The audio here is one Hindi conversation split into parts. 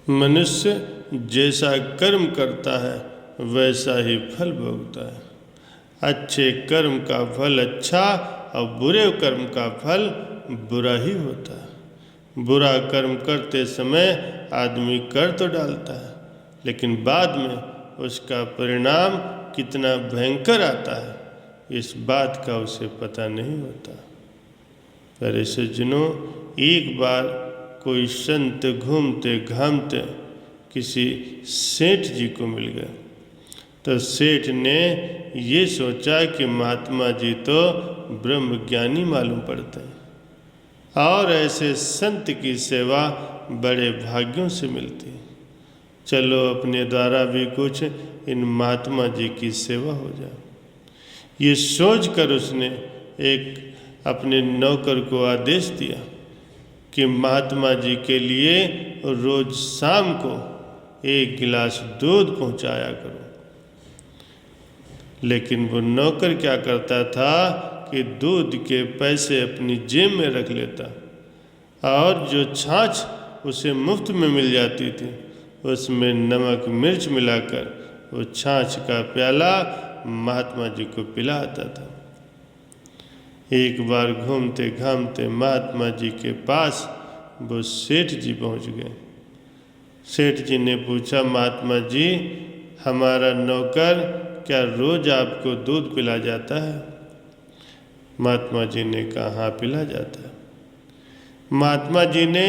मनुष्य जैसा कर्म करता है वैसा ही फल भोगता है। अच्छे कर्म का फल अच्छा और बुरे कर्म का फल बुरा ही होता है। बुरा कर्म करते समय आदमी कर तो डालता है, लेकिन बाद में उसका परिणाम कितना भयंकर आता है इस बात का उसे पता नहीं होता। प्यारे सज्जनों, एक बार कोई संत घूमते घामते किसी सेठ जी को मिल गया। तो सेठ ने ये सोचा कि महात्मा जी तो ब्रह्मज्ञानी मालूम पड़ते हैं और ऐसे संत की सेवा बड़े भाग्यों से मिलती है। चलो अपने द्वारा भी कुछ इन महात्मा जी की सेवा हो जाए। ये सोचकर उसने एक अपने नौकर को आदेश दिया कि महात्मा जी के लिए रोज शाम को 1 गिलास दूध पहुंचाया करो। लेकिन वो नौकर क्या करता था कि दूध के पैसे अपनी जेब में रख लेता और जो छाछ उसे मुफ्त में मिल जाती थी उसमें नमक मिर्च मिलाकर वो छाछ का प्याला महात्मा जी को पिलाता था। एक बार घूमते घामते महात्मा जी के पास वो सेठ जी पहुंच गए। सेठ जी ने पूछा, महात्मा जी हमारा नौकर क्या रोज आपको दूध पिला जाता है? महात्मा जी ने कहा, हाँ पिला जाता है। महात्मा जी ने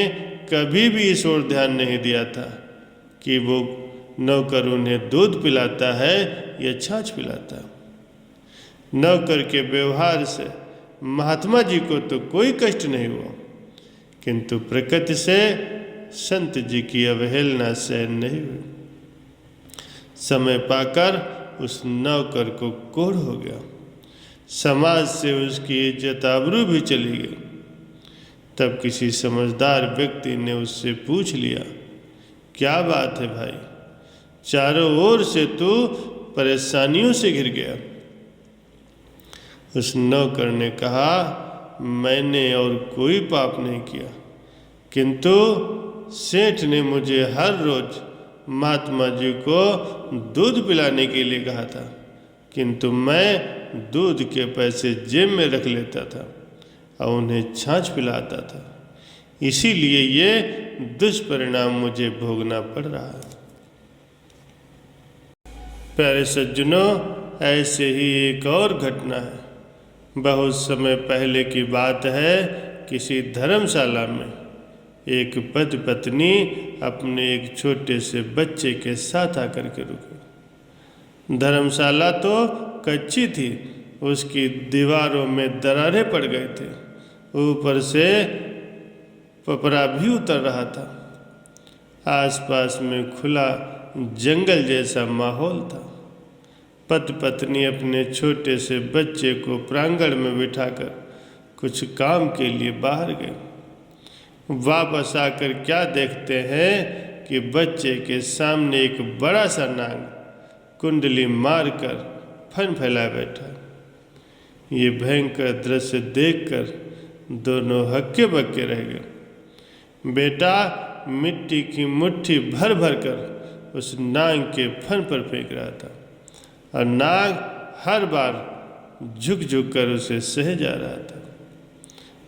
कभी भी इस ओर ध्यान नहीं दिया था कि वो नौकर उन्हें दूध पिलाता है या छाछ पिलाता है। नौकर के व्यवहार से महात्मा जी को तो कोई कष्ट नहीं हुआ, किंतु प्रकृति से संत जी की अवहेलना सहन नहीं हुई। समय पाकर उस नौकर को कोढ़ हो गया। समाज से उसकी इज्जत आबरू भी चली गई। तब किसी समझदार व्यक्ति ने उससे पूछ लिया, क्या बात है भाई, चारों ओर से तू परेशानियों से घिर गया। उस नौकर ने कहा, मैंने और कोई पाप नहीं किया, किंतु सेठ ने मुझे हर रोज महात्मा जी को दूध पिलाने के लिए कहा था, किंतु मैं दूध के पैसे जेब में रख लेता था और उन्हें छाछ पिलाता था। इसीलिए ये दुष्परिणाम मुझे भोगना पड़ रहा है। प्यारे सज्जनों, ऐसे ही एक और घटना है। बहुत समय पहले की बात है। किसी धर्मशाला में एक पति पत्नी अपने एक छोटे से बच्चे के साथ आकर के रुके। धर्मशाला तो कच्ची थी, उसकी दीवारों में दरारें पड़ गए थे, ऊपर से पपरा भी उतर रहा था। आसपास में खुला जंगल जैसा माहौल था। पति पत्नी अपने छोटे से बच्चे को प्रांगण में बिठाकर कुछ काम के लिए बाहर गए। वापस आकर क्या देखते हैं कि बच्चे के सामने एक बड़ा सा नाग कुंडली मारकर फन फैलाए बैठा। ये भयंकर दृश्य देखकर दोनों हक्के बक्के रह गए। बेटा मिट्टी की मुट्ठी भर भर कर उस नाग के फन पर फेंक रहा था और नाग हर बार झुक झुक कर उसे सह जा रहा था।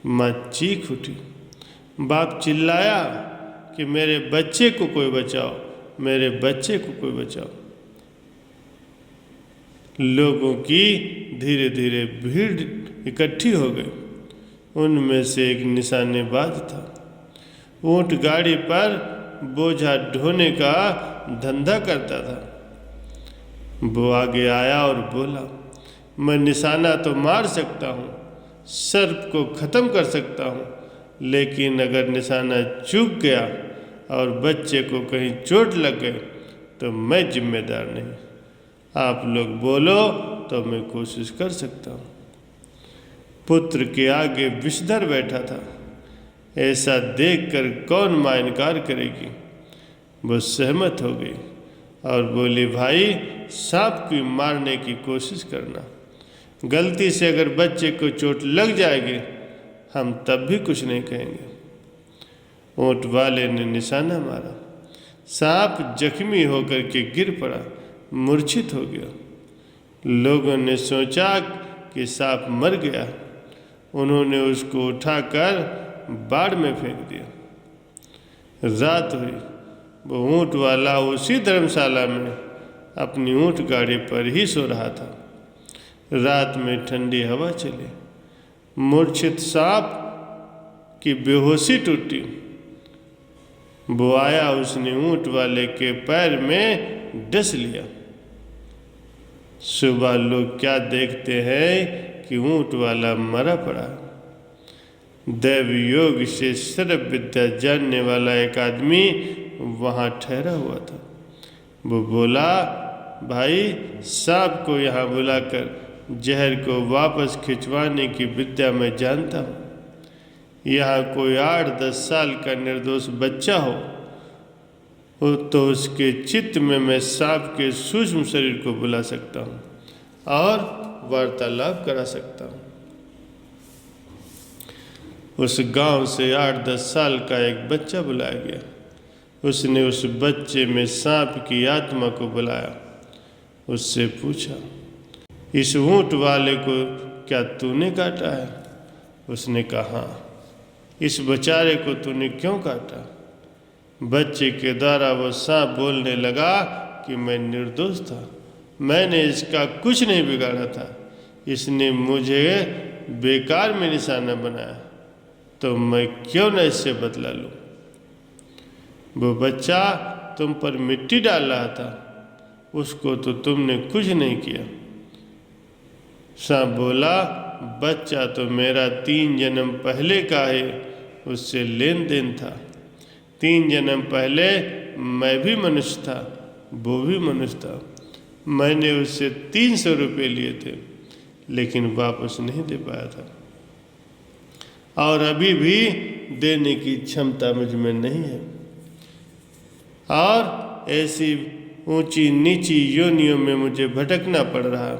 माँ चीख उठी। बाप चिल्लाया कि मेरे बच्चे को कोई बचाओ, मेरे बच्चे को कोई बचाओ। लोगों की धीरे धीरे भीड़ इकट्ठी हो गई। उनमें से एक निशानेबाज था। ऊंट गाड़ी पर बोझा ढोने का धंधा करता था। वो आगे आया और बोला, मैं निशाना तो मार सकता हूँ, सर्प को ख़त्म कर सकता हूँ, लेकिन अगर निशाना चूक गया और बच्चे को कहीं चोट लग गई तो मैं जिम्मेदार नहीं। आप लोग बोलो तो मैं कोशिश कर सकता हूँ। पुत्र के आगे विषधर बैठा था। ऐसा देखकर कौन मां इनकार करेगी। वो सहमत हो गई और बोली, भाई सांप को मारने की कोशिश करना, गलती से अगर बच्चे को चोट लग जाएगी हम तब भी कुछ नहीं कहेंगे। ऊंट वाले ने निशाना मारा। सांप जख्मी होकर के गिर पड़ा, मूर्छित हो गया। लोगों ने सोचा कि सांप मर गया। उन्होंने उसको उठाकर बाढ़ में फेंक दिया। रात हुई, वो ऊँट वाला उसी धर्मशाला में अपनी ऊँट गाड़ी पर ही सो रहा था। रात में ठंडी हवा चली, मूर्छित सांप की बेहोशी टूटी। वो आया, उसने ऊँट वाले के पैर में डस लिया। सुबह लोग क्या देखते हैं कि ऊँट वाला मरा पड़ा। दैव योग से सर्व विद्या जानने वाला एक आदमी वहाँ ठहरा हुआ था। वो बोला, भाई, सांप को यहाँ बुलाकर जहर को वापस खिंचवाने की विद्या मैं जानता हूँ। यहाँ कोई 8-10 साल का निर्दोष बच्चा हो तो उसके चित्त में मैं सांप के सूक्ष्म शरीर को बुला सकता हूँ और वार्तालाप करा सकता हूँ। उस गांव से 8-10 साल का एक बच्चा बुलाया गया। उसने उस बच्चे में सांप की आत्मा को बुलाया। उससे पूछा, इस ऊँट वाले को क्या तूने काटा है? उसने कहा, हाँ। इस बेचारे को तूने क्यों काटा? बच्चे के द्वारा वो सांप बोलने लगा कि मैं निर्दोष था, मैंने इसका कुछ नहीं बिगाड़ा था, इसने मुझे बेकार में निशाना बनाया, तो मैं क्यों न इससे बदला लूँ। वो बच्चा तुम पर मिट्टी डाल रहा था, उसको तो तुमने कुछ नहीं किया। सांप बोला, बच्चा तो मेरा 3 जन्म पहले का है, उससे लेन देन था। 3 जन्म पहले मैं भी मनुष्य था, वो भी मनुष्य था। मैंने उससे 300 रुपये लिए थे, लेकिन वापस नहीं दे पाया था, और अभी भी देने की क्षमता मुझ में नहीं है। और ऐसी ऊंची नीची योनियों में मुझे भटकना पड़ रहा।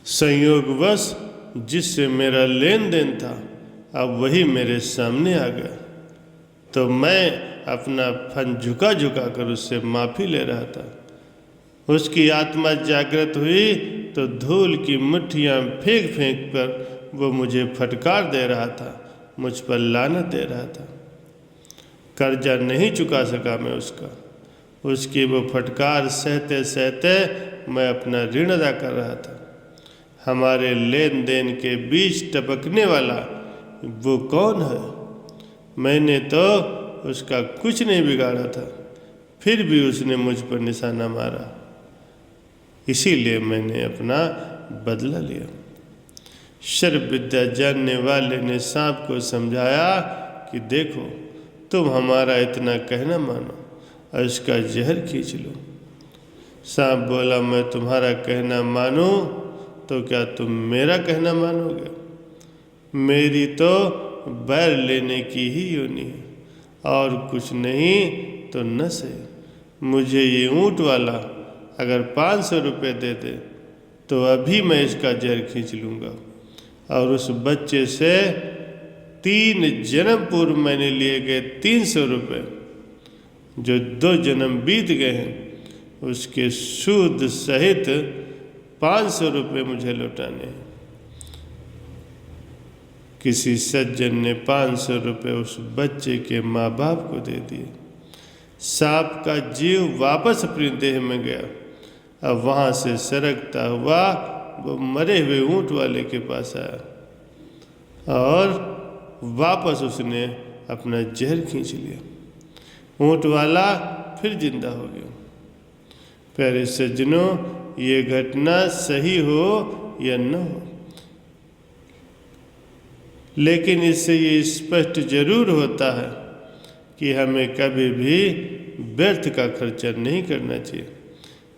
संयोगवश जिससे मेरा लेन देन था, अब वही मेरे सामने आ गया, तो मैं अपना फन झुका झुका कर उससे माफ़ी ले रहा था। उसकी आत्मा जागृत हुई तो धूल की मुट्ठियाँ फेंक फेंक कर वो मुझे फटकार दे रहा था, मुझ पर लानत दे रहा था। कर्जा नहीं चुका सका मैं उसका। उसकी वो फटकार सहते सहते मैं अपना ऋण अदा कर रहा था। हमारे लेन देन के बीच टपकने वाला वो कौन है? मैंने तो उसका कुछ नहीं बिगाड़ा था, फिर भी उसने मुझ पर निशाना मारा। इसीलिए मैंने अपना बदला लिया। सर्व विद्या जानने वाले ने सांप को समझाया कि देखो, तुम हमारा इतना कहना मानो और इसका जहर खींच लो। सांप बोला, मैं तुम्हारा कहना मानूं तो क्या तुम मेरा कहना मानोगे? मेरी तो बैर लेने की ही योनि है, और कुछ नहीं तो नस है। मुझे ये ऊँट वाला अगर 500 रुपये दे दे तो अभी मैं इसका जहर खींच लूँगा, और उस बच्चे से 3 जन्म पूर्व मैंने लिए गए 300 रुपये, जो 2 जन्म बीत गए हैं, उसके सूद सहित 500 रुपये मुझे लौटाने हैं। किसी सज्जन ने 500 रुपये उस बच्चे के माँ बाप को दे दिए। सांप का जीव वापस अपनी देह में गया। अब वहाँ से सरकता हुआ वो मरे हुए ऊँट वाले के पास आया और वापस उसने अपना जहर खींच लिया। ऊँट वाला फिर जिंदा हो गया। प्यारे सज्जनों, ये घटना सही हो या न हो, लेकिन इससे ये स्पष्ट जरूर होता है कि हमें कभी भी व्यर्थ का खर्चा नहीं करना चाहिए।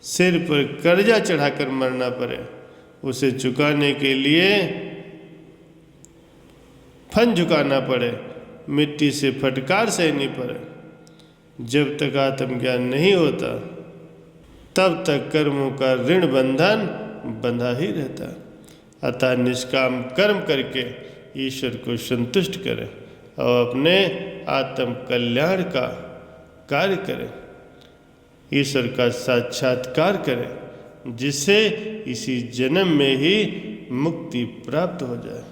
सिर पर कर्जा चढ़ाकर मरना पड़े, उसे चुकाने के लिए फन झुकाना पड़े, मिट्टी से फटकार सहनी पड़े, जब तक आत्मज्ञान नहीं होता तब तक कर्मों का ऋण बंधन बंधा ही रहता। अतः निष्काम कर्म करके ईश्वर को संतुष्ट करें और अपने आत्म कल्याण का कार्य करें, ईश्वर का साक्षात्कार करें, जिससे इसी जन्म में ही मुक्ति प्राप्त हो जाए।